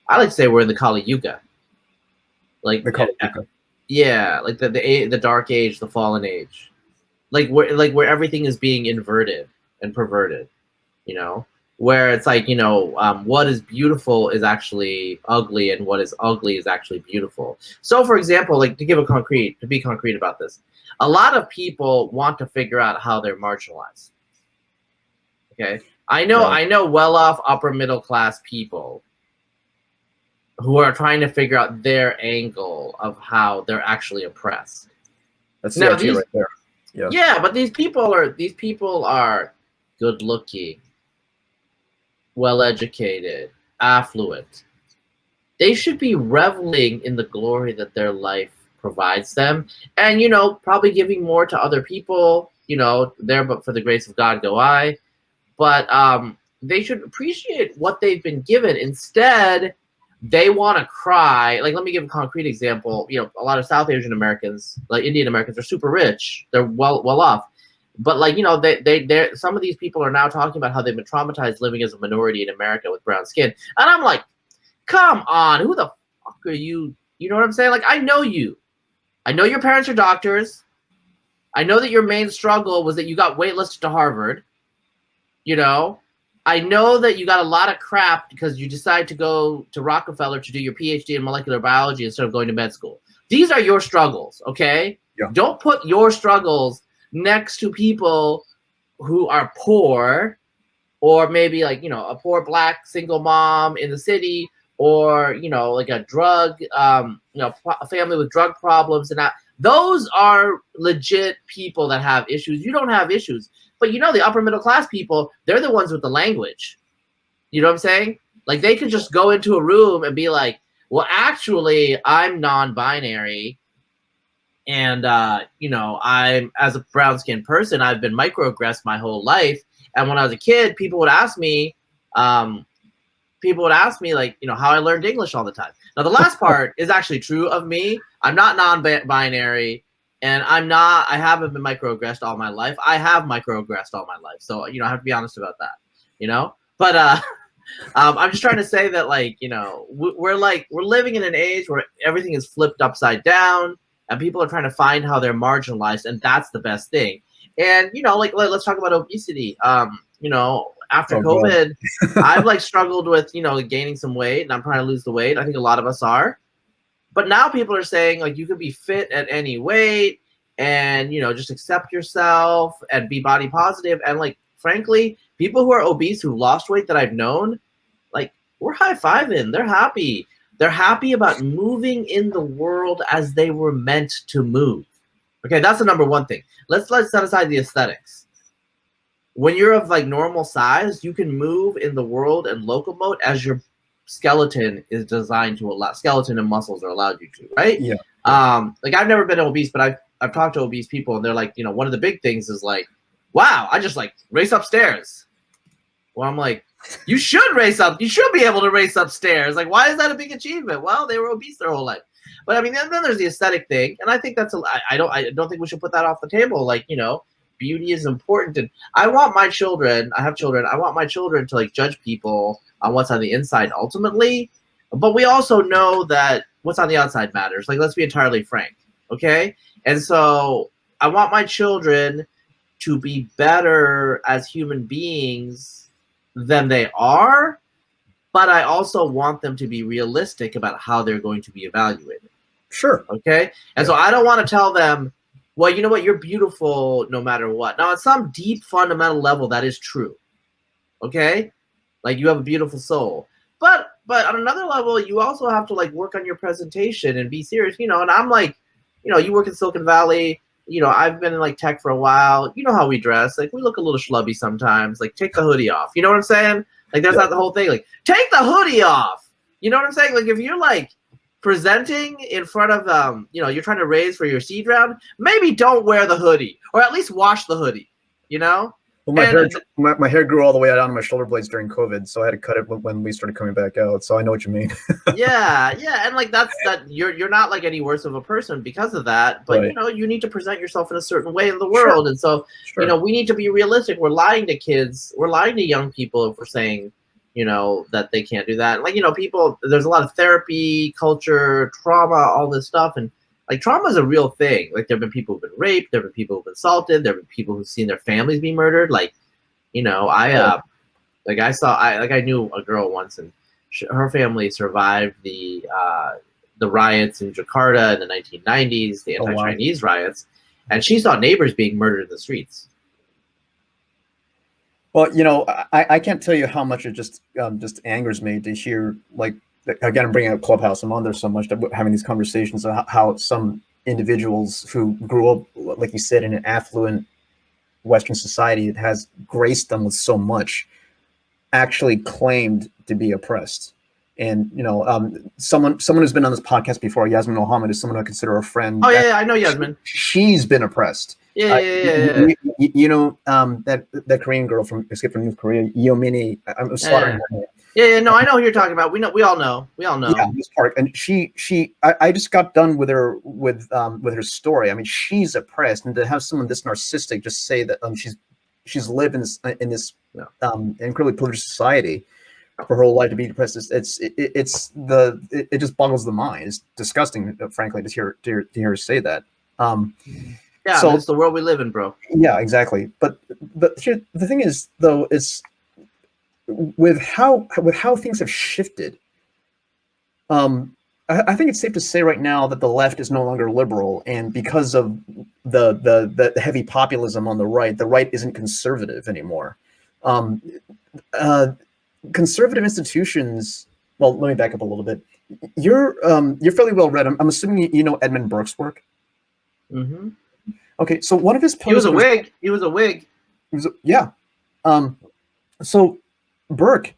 I like to say we're in the Kali Yuga. Like, the Kali Yuga. Yeah, like the dark age, the fallen age. Like where everything is being inverted and perverted, where it's like, what is beautiful is actually ugly and what is ugly is actually beautiful. So, for example, like to be concrete about this, a lot of people want to figure out how they're marginalized. Okay. I know well-off upper middle class people who are trying to figure out their angle of how they're actually oppressed. That's Now the idea these, right there. Yeah. yeah, but these people are good looking, well educated, affluent. They should be reveling in the glory that their life provides them, and probably giving more to other people. There, but for the grace of God go I. But they should appreciate what they've been given. Instead, they want to cry. Like, let me give a concrete example. A lot of South Asian Americans, like Indian Americans, are super rich. They're well off. But they some of these people are now talking about how they've been traumatized living as a minority in America with brown skin. And I'm like, come on, who the fuck are you? You know what I'm saying? Like, I know you. I know your parents are doctors. I know that your main struggle was that you got waitlisted to Harvard. I know that you got a lot of crap because you decided to go to Rockefeller to do your PhD in molecular biology instead of going to med school. These are your struggles, okay? Yeah. Don't put your struggles next to people who are poor, or maybe like, a poor black single mom in the city, or, like a drug, a family with drug problems and that. Those are legit people that have issues. You don't have issues. But the upper middle class people, they're the ones with the language. You know what I'm saying? Like, they can just go into a room and be like, well, actually, I'm non-binary. And, I'm, as a brown-skinned person, I've been microaggressed my whole life. And when I was a kid, people would ask me, like, how I learned English all the time. Now, the last part is actually true of me. I'm not non-binary. And I haven't been microaggressed all my life. I have microaggressed all my life. So, I have to be honest about that, But I'm just trying to say that, like, we're living in an age where everything is flipped upside down and people are trying to find how they're marginalized. And that's the best thing. And, like, let's talk about obesity. After COVID, I've like struggled with, gaining some weight, and I'm trying to lose the weight. I think a lot of us are. But now people are saying, like, you could be fit at any weight and, just accept yourself and be body positive. And, like, frankly, people who are obese who lost weight that I've known, like, we're high-fiving. They're happy. They're happy about moving in the world as they were meant to move. Okay, that's the number one thing. Let's set aside the aesthetics. When you're of, like, normal size, you can move in the world and locomote as your skeleton is designed to allow. Skeleton and muscles are allowed you to, right? Yeah. Like, I've never been obese, but I've talked to obese people, and they're like, one of the big things is like, wow, I just like race upstairs. Well, I'm like, you should race up. You should be able to race upstairs. Like, why is that a big achievement? Well, they were obese their whole life. But I mean, then there's the aesthetic thing, and I think that's I don't think we should put that off the table. Like, beauty is important, and I want my children. I have children. I want my children to, like, judge people on what's on the inside ultimately, but we also know that what's on the outside matters. Like, let's be entirely frank, okay? And so I want my children to be better as human beings than they are, but I also want them to be realistic about how they're going to be evaluated. Sure. Okay? And so I don't want to tell them, well, you know what, you're beautiful no matter what. Now, at some deep fundamental level, that is true. Okay? Like, you have a beautiful soul. But on another level, you also have to, like, work on your presentation and be serious, and I'm like, you work in Silicon Valley, I've been in, like, tech for a while. You know how we dress. Like, we look a little schlubby sometimes. Like, take the hoodie off. You know what I'm saying? Like, that's not the whole thing. Like, take the hoodie off. You know what I'm saying? Like, if you're, like, presenting in front of, you're trying to raise for your seed round, maybe don't wear the hoodie, or at least wash the hoodie, Well, my hair grew all the way down to my shoulder blades during COVID, so I had to cut it when we started coming back out. So I know what you mean. yeah, and like that you're not like any worse of a person because of that, but right. You need to present yourself in a certain way in the world, and so we need to be realistic. We're lying to kids, we're lying to young people if we're saying that they can't do that. Like, people, there's a lot of therapy, culture, trauma, all this stuff, and like, trauma is a real thing. Like, there have been people who've been raped, there have been people who've been assaulted, there have been people who've seen their families be murdered. Like, I knew a girl once, and her family survived the riots in Jakarta in the 1990s, the anti-Chinese riots, and she saw neighbors being murdered in the streets. Well, I can't tell you how much it just angers me to hear, like, again, I'm bringing up Clubhouse. I'm on there so much, having these conversations about how some individuals who grew up, like you said, in an affluent Western society that has graced them with so much, actually claimed to be oppressed. And someone who's been on this podcast before, Yasmin Mohammed, is someone I consider a friend. Oh yeah, I know Yasmin. She's been oppressed. Yeah. That Korean girl escaped from North Korea, Yeomini. I'm slaughtering her name. Yeah, no, I know who you're talking about. We all know. Yeah, this part, and I just got done with her story. I mean, she's oppressed, and to have someone this narcissistic just say that she's lived in this incredibly privileged society for her whole life to be depressed, it just boggles the mind. It's disgusting, frankly, to hear her say that. Yeah, so it's the world we live in, bro. Yeah, exactly. But here, the thing is, though, is with how things have shifted. I think it's safe to say right now that the left is no longer liberal, and because of the heavy populism on the right isn't conservative anymore. Conservative institutions. Well, let me back up a little bit. You're fairly well read. I'm assuming you know Edmund Burke's work. Mm-hmm. Okay, so one of his posts. He was a Whig. Yeah. So Burke,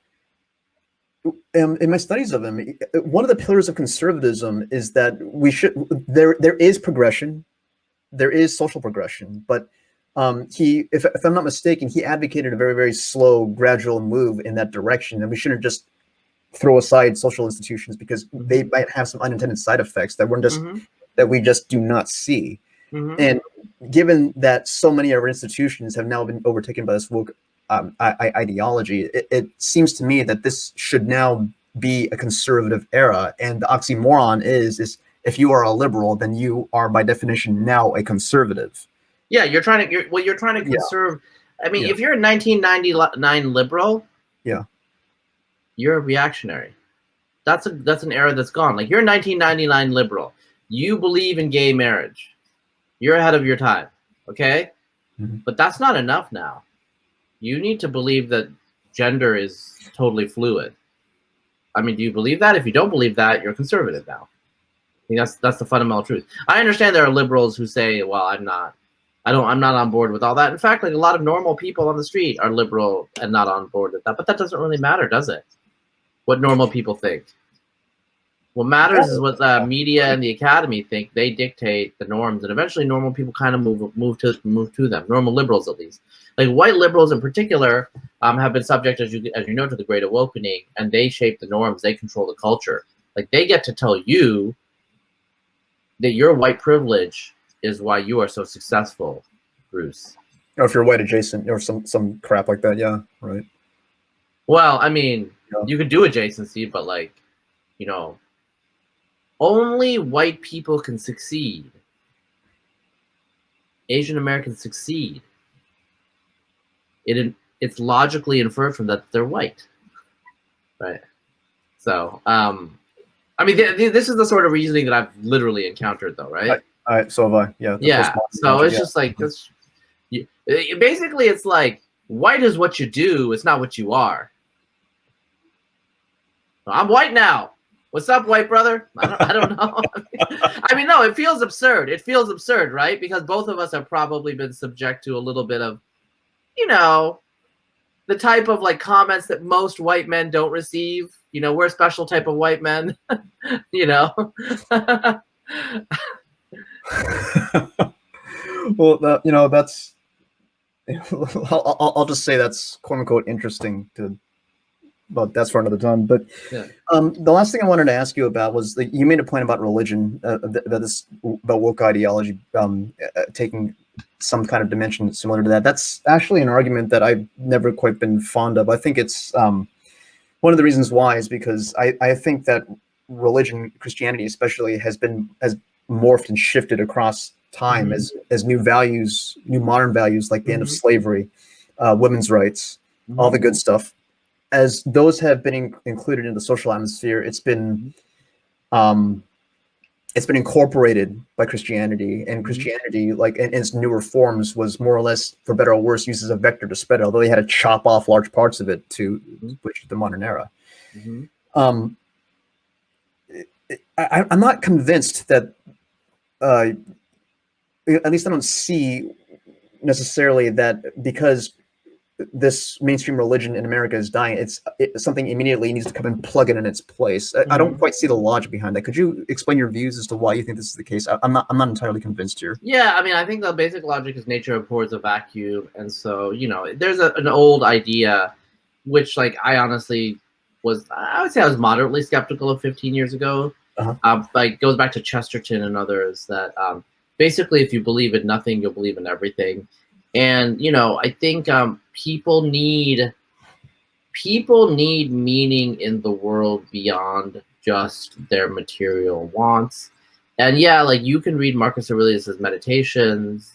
in my studies of him, one of the pillars of conservatism is that there is progression, there is social progression, but if I'm not mistaken, he advocated a very, very slow, gradual move in that direction, and we shouldn't just throw aside social institutions because they might have some unintended side effects that we just do not see. Mm-hmm. And given that so many of our institutions have now been overtaken by this woke ideology, it seems to me that this should now be a conservative era. And the oxymoron is if you are a liberal, then you are by definition now a conservative. Yeah, you're trying to conserve. I mean, if you're a 1999 liberal, you're a reactionary. That's an era that's gone. Like, you're a 1999 liberal. You believe in gay marriage. You're ahead of your time, okay? Mm-hmm. But that's not enough now. You need to believe that gender is totally fluid. I mean, do you believe that? If you don't believe that, you're conservative now. I think that's the fundamental truth. I understand there are liberals who say, well, I'm not on board with all that. In fact, like, a lot of normal people on the street are liberal and not on board with that. But that doesn't really matter, does it? What normal people think. What matters is what the media and the academy think. They dictate the norms, and eventually normal people kind of move to them. Normal liberals, at least. Like, white liberals in particular have been subject, as you know, to the Great Awakening, and they shape the norms. They control the culture. Like, they get to tell you that your white privilege is why you are so successful, Bruce. Or if you're white adjacent or some crap like that, yeah, right. Well, I mean, you could do adjacency, but, like, only white people can succeed. Asian Americans succeed. It's logically inferred from that they're white, right? So, I mean, this is the sort of reasoning that I've literally encountered, though, right? So have I. Yeah. Yeah. So it's just like this. Basically, it's like, white is what you do. It's not what you are. I'm white now. What's up, white brother? I don't know. I mean, no, it feels absurd. It feels absurd, right? Because both of us have probably been subject to a little bit of, the type of, like, comments that most white men don't receive. We're a special type of white men. Well, that's. I'll just say that's quote unquote interesting but that's for another time. But the last thing I wanted to ask you about was that you made a point about religion, about woke ideology taking some kind of dimension similar to that. That's actually an argument that I've never quite been fond of. I think it's one of the reasons why is because I think that religion, Christianity especially, has morphed and shifted across time as new values, new modern values like the end of slavery, women's rights, all the good stuff. As those have been included in the social atmosphere, it's been incorporated by Christianity, and Christianity, like in its newer forms, was more or less, for better or worse, used as a vector to spread it, although they had to chop off large parts of it to switch to the modern era. I'm not convinced that, uh, at least I don't see necessarily that because this mainstream religion in America is dying, something immediately needs to come and plug it in its place. I don't quite see the logic behind that. Could you explain your views as to why you think this is the case? I'm not entirely convinced here. Yeah, I mean, I think the basic logic is nature abhors a vacuum, and so there's an old idea, which like I honestly I would say I was moderately skeptical of 15 years ago. Like goes back to Chesterton and others that basically if you believe in nothing, you'll believe in everything, and I think people need meaning in the world beyond just their material wants. And yeah, like you can read Marcus Aurelius's Meditations,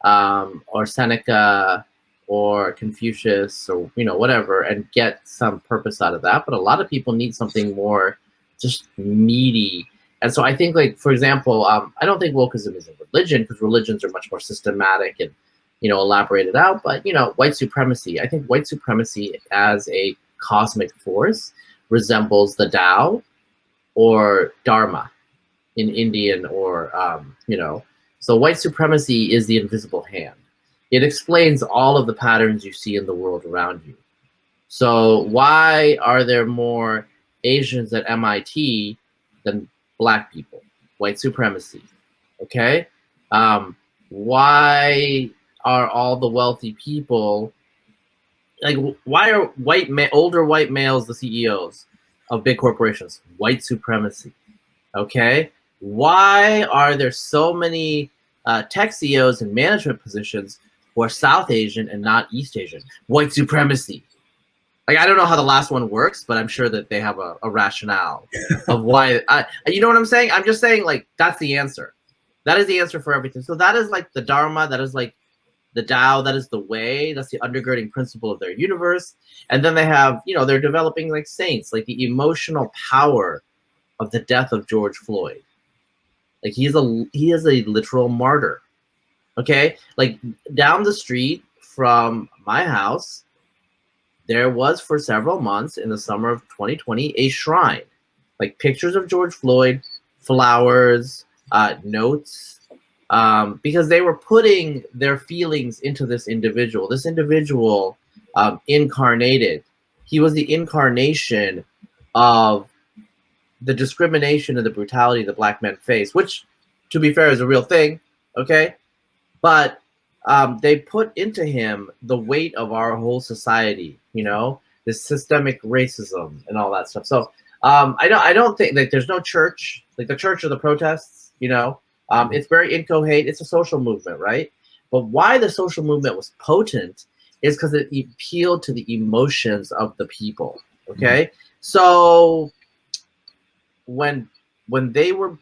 or Seneca, or Confucius, or whatever, and get some purpose out of that. But a lot of people need something more, just meaty. And so I think, like for example, I don't think wokeism is a religion, because religions are much more systematic and elaborated out. But white supremacy. I think white supremacy as a cosmic force resembles the Tao or Dharma in Indian, or so white supremacy is the invisible hand. It explains all of the patterns you see in the world around you. So why are there more Asians at MIT than black people? White supremacy. Okay. Why are all the wealthy people, like why are older white males the CEOs of big corporations? White supremacy. Okay. Why are there so many tech CEOs in management positions who are South Asian and not East Asian? White supremacy. Like, I don't know how the last one works, but I'm sure that they have a rationale of why. You know what I'm saying? I'm just saying, like, that's the answer. That is the answer for everything. So that is like the Dharma. That is like the Tao. That is the way. That's the undergirding principle of their universe. And then they have, they're developing like saints, like the emotional power of the death of George Floyd. Like he is a literal martyr. Okay, like down the street from my house, there was for several months in the summer of 2020 a shrine, like pictures of George Floyd, flowers, notes, because they were putting their feelings into this individual. This individual incarnated. He was the incarnation of the discrimination and the brutality that black men face, which, to be fair, is a real thing, okay? But they put into him the weight of our whole society, this systemic racism and all that stuff. So I don't think, like, there's no church, like the church of the protests, it's very incoherent. It's a social movement, right? But why the social movement was potent is because it appealed to the emotions of the people, okay? So when they were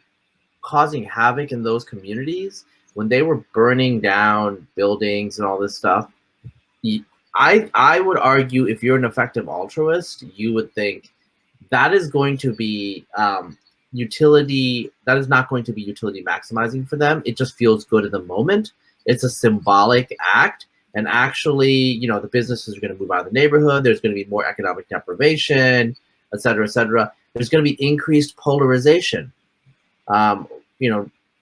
causing havoc in those communities, when they were burning down buildings and all this stuff, I would argue, if you're an effective altruist, you would think that is going to be utility. That is not going to be utility maximizing for them. It just feels good in the moment. It's a symbolic act. And actually, the businesses are going to move out of the neighborhood. There's going to be more economic deprivation, et cetera, et cetera. There's going to be increased polarization.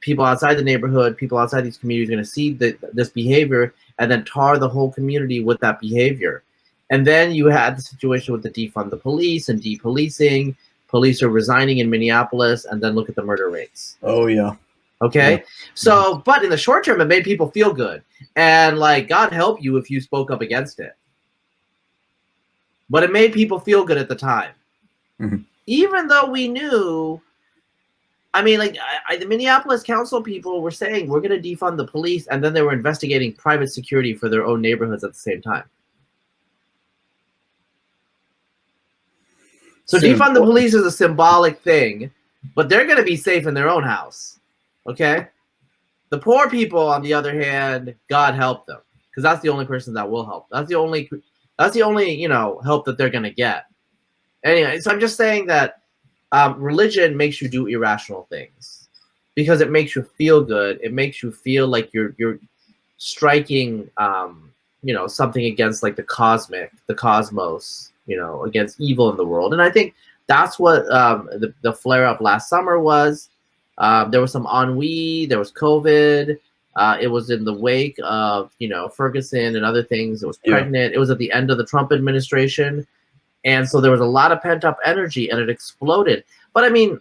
People outside the neighborhood, people outside these communities are going to see this behavior and then tar the whole community with that behavior. And then you had the situation with the defund the police and depolicing. Police are resigning in Minneapolis, and then look at the murder rates. Oh, yeah. Okay. Yeah. So, but in the short term, it made people feel good. And like, God help you if you spoke up against it. But it made people feel good at the time. Mm-hmm. Even though we knew, I mean, like, the Minneapolis council people were saying, we're going to defund the police, and then they were investigating private security for their own neighborhoods at the same time. So defund the police is a symbolic thing, but they're going to be safe in their own house, okay? The poor people, on the other hand, God help them, because that's the only person that will help. That's the only help that they're going to get. Anyway, so I'm just saying that religion makes you do irrational things because it makes you feel good. It makes you feel like you're striking, something against like the cosmos, against evil in the world. And I think That's what the flare up last summer was. There was some ennui. There was COVID. It was in the wake of Ferguson and other things. It was pregnant. It was at the end of the Trump administration, and so there was a lot of pent up energy, and it exploded. But I mean,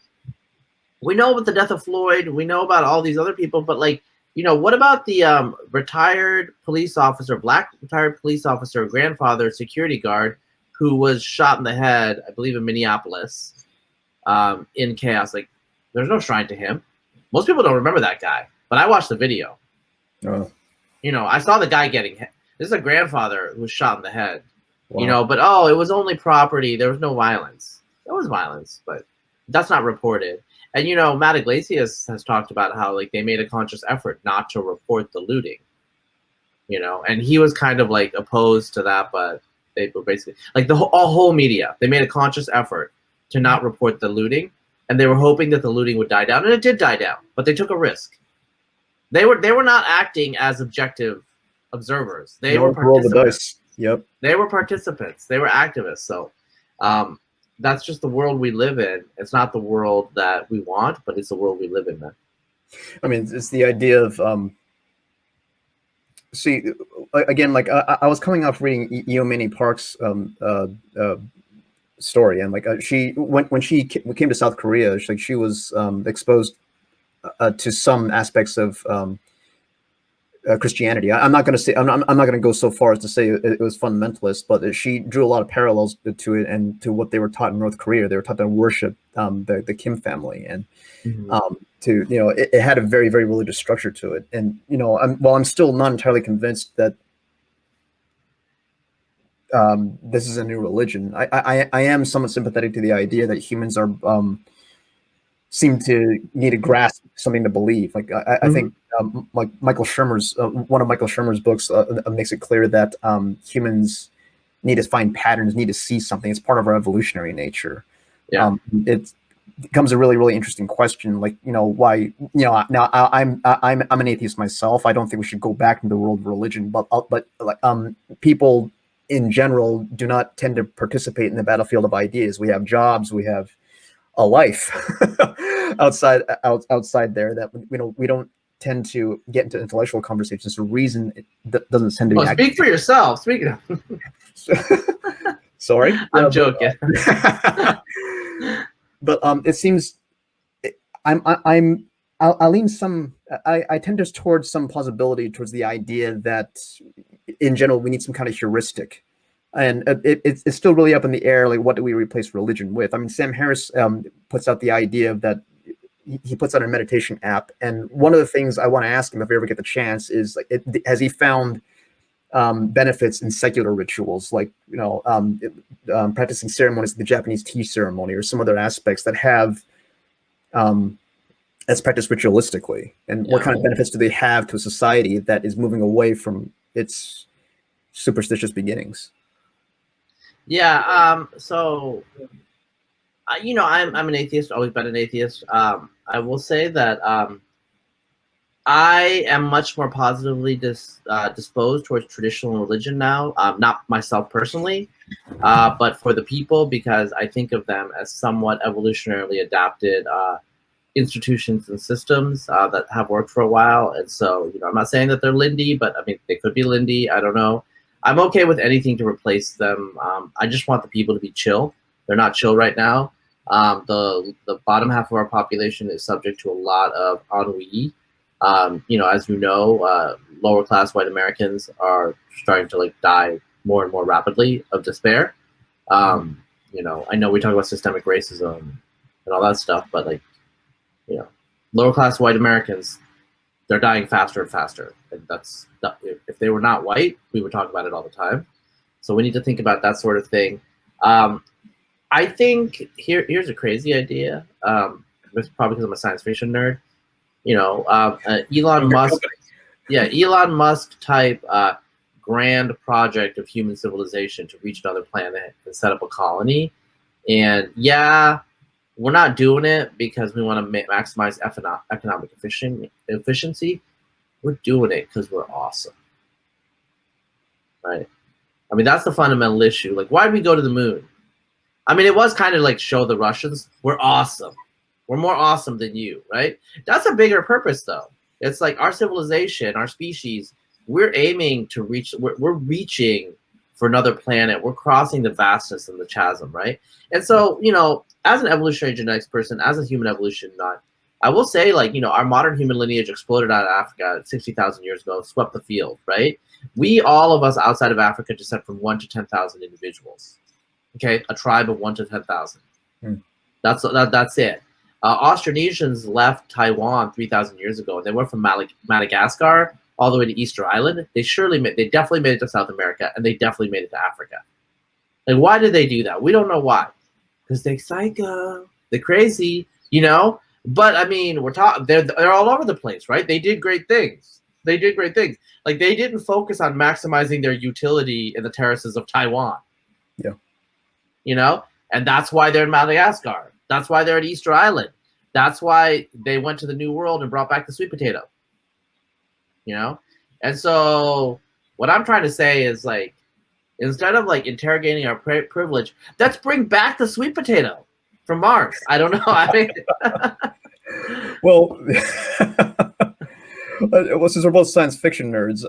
we know about the death of Floyd. We know about all these other people, but like, what about the retired police officer, black retired police officer, grandfather, security guard, who was shot in the head, I believe in Minneapolis, in chaos? Like, there's no shrine to him. Most people don't remember that guy, but I watched the video. Oh. I saw the guy getting hit. This is a grandfather who was shot in the head. Wow. But it was only property. There was no violence. There was violence, but that's not reported. And Matt Iglesias has talked about how like they made a conscious effort not to report the looting. And he was kind of like opposed to that, but they were basically like the whole media. They made a conscious effort to not report the looting, and they were hoping that the looting would die down, and it did die down. But they took a risk. They were not acting as objective observers. They were roll the dice. Yep. They were participants. They were activists. So that's just the world we live in. It's not the world that we want, but it's the world we live in, man. I mean, it's the idea of see, again, like I was coming off reading Eomini Park's story, and like she when she came to South Korea, she was exposed to some aspects of Christianity. I'm not going to say I'm not going to go so far as to say it was fundamentalist, but she drew a lot of parallels to it and to what they were taught in North Korea. They were taught to worship the Kim family, and it had a very, very religious structure to it. And while I'm still not entirely convinced that this is a new religion, I am somewhat sympathetic to the idea that humans are seem to need to grasp something to believe. Like I think like Michael Shermer's one of Michael Shermer's books makes it clear that humans need to find patterns, need to see something. It's part of our evolutionary nature. Yeah. It becomes a really, really interesting question. Like, why, now I'm an atheist myself. I don't think we should go back into the world of religion, but like people in general do not tend to participate in the battlefield of ideas. We have jobs, we have a life outside there that we don't tend to get into intellectual conversations. So reason doesn't tend to be speak for yourself. Speaking of sorry, I'm joking. But it seems I lean some. I tend towards some plausibility towards the idea that in general we need some kind of heuristic, and it's still really up in the air. Like, what do we replace religion with? I mean, Sam Harris puts out the idea of that. He puts out a meditation app, and one of the things I want to ask him if we ever get the chance is, like, has he found benefits in secular rituals, like practicing ceremonies, the Japanese tea ceremony, or some other aspects that have that's practiced ritualistically, and what kind of benefits do they have to a society that is moving away from its superstitious beginnings? Yeah. So, I'm an atheist. Always been an atheist. I will say that I am much more positively disposed towards traditional religion now. Not myself personally, but for the people, because I think of them as somewhat evolutionarily adapted institutions and systems that have worked for a while. And so, I'm not saying that they're Lindy, but I mean, they could be Lindy. I don't know. I'm okay with anything to replace them. I just want the people to be chill. They're not chill right now. The bottom half of our population is subject to a lot of ennui. As lower class white Americans are starting to die more and more rapidly of despair. I know we talk about systemic racism and all that stuff, but lower class white Americans, they're dying faster and faster. And if they were not white, we would talk about it all the time. So we need to think about that sort of thing. I think here's a crazy idea. It's probably because I'm a science fiction nerd. Elon Musk, Elon Musk type grand project of human civilization to reach another planet and set up a colony. And we're not doing it because we want to maximize economic efficiency. We're doing it because we're awesome, right? I mean, that's the fundamental issue. Like, why did we go to the moon? I mean, it was kind of like show the Russians we're awesome. We're more awesome than you, right? That's a bigger purpose, though. It's like our civilization, our species, we're aiming to reach, we're reaching for another planet. We're crossing the vastness and the chasm, right? And so, you know, as an evolutionary genetics person, as a human evolution nut, I will say, like, you know, our modern human lineage exploded out of Africa 60,000 years ago, swept the field, right? We, all of us outside of Africa, descend from 1 to 10,000 individuals. Okay, a tribe of 1 to 10,000. That's it. Austronesians left Taiwan 3,000 years ago, and they went from Madagascar all the way to Easter Island. They definitely made it to South America, and they definitely made it to Africa. Like, why did they do that? We don't know why. Because they're psycho, they're crazy, you know. But I mean, they're all over the place, right? They did great things. They did great things. Like, they didn't focus on maximizing their utility in the terraces of Taiwan. Yeah. You know, and that's why they're in Madagascar. That's why they're at Easter Island. That's why they went to the New World and brought back the sweet potato. You know? And so what I'm trying to say is, like, instead of like interrogating our privilege, let's bring back the sweet potato from Mars. I don't know. I mean, well, since we're both science fiction nerds,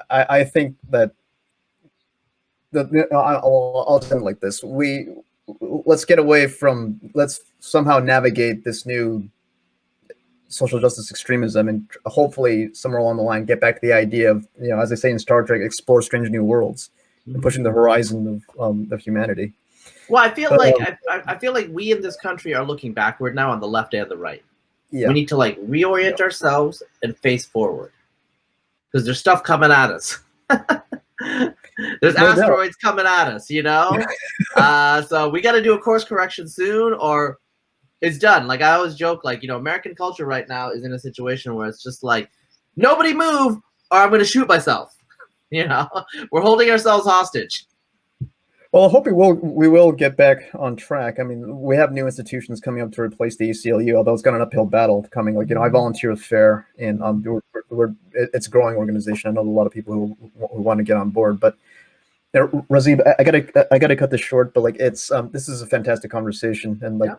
I think that I'll end like this. Let's get away from, let's somehow navigate this new social justice extremism, and hopefully somewhere along the line get back to the idea of, you know, as they say in Star Trek, explore strange new worlds and pushing the horizon of humanity. Well, I feel like I feel like we in this country are looking backward now on the left and the right. Yeah. We need to like reorient ourselves and face forward, because there's stuff coming at us. There's asteroids coming at us, you know. So we got to do a course correction soon, or it's done. Like, I always joke, like, you know, American culture right now is in a situation where it's just like, nobody move or I'm going to shoot myself. You know, we're holding ourselves hostage. Well, I hope we will get back on track. I mean, we have new institutions coming up to replace the ACLU, although it's got an uphill battle coming. Like, you know, I volunteer with FAIR, and it's a growing organization. I know a lot of people who want to get on board. But Razib, I gotta cut this short. But like, it's this is a fantastic conversation, and like,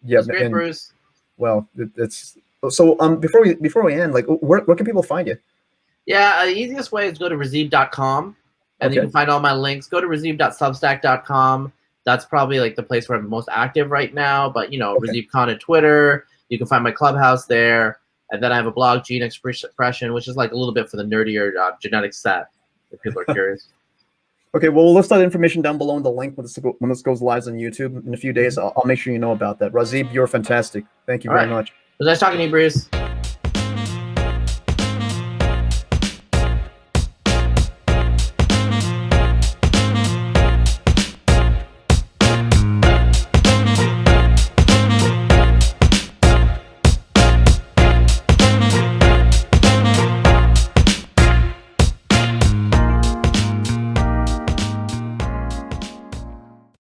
yeah, it's great, Bruce. Well, it's so. Before we end, like, where can people find you? Yeah, the easiest way is go to razib.com. And you can find all my links. Go to razib.substack.com. That's probably like the place where I'm most active right now. But, you know, Razib Khan on Twitter. You can find my clubhouse there. And then I have a blog, Gene Expression, which is like a little bit for the nerdier genetics set, if people are curious. Okay, well, we'll list that information down below in the link when this goes live on YouTube in a few days. I'll make sure you know about that. Razib, you're fantastic. Thank you very much. It was nice talking to you, Bruce.